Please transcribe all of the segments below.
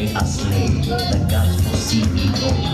Ray Aslay, the gospel CEO.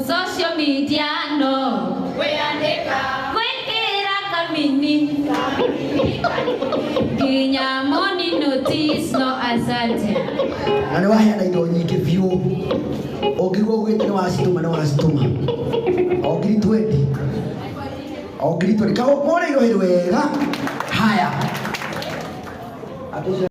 Social media no kwekera kamini ginya money notice no asante na waheana indo nyingĩ biũ ũngĩgua ũgĩte nĩ wacitũma o ngiri 20 kaũmũrĩirwo hĩndĩ wega haya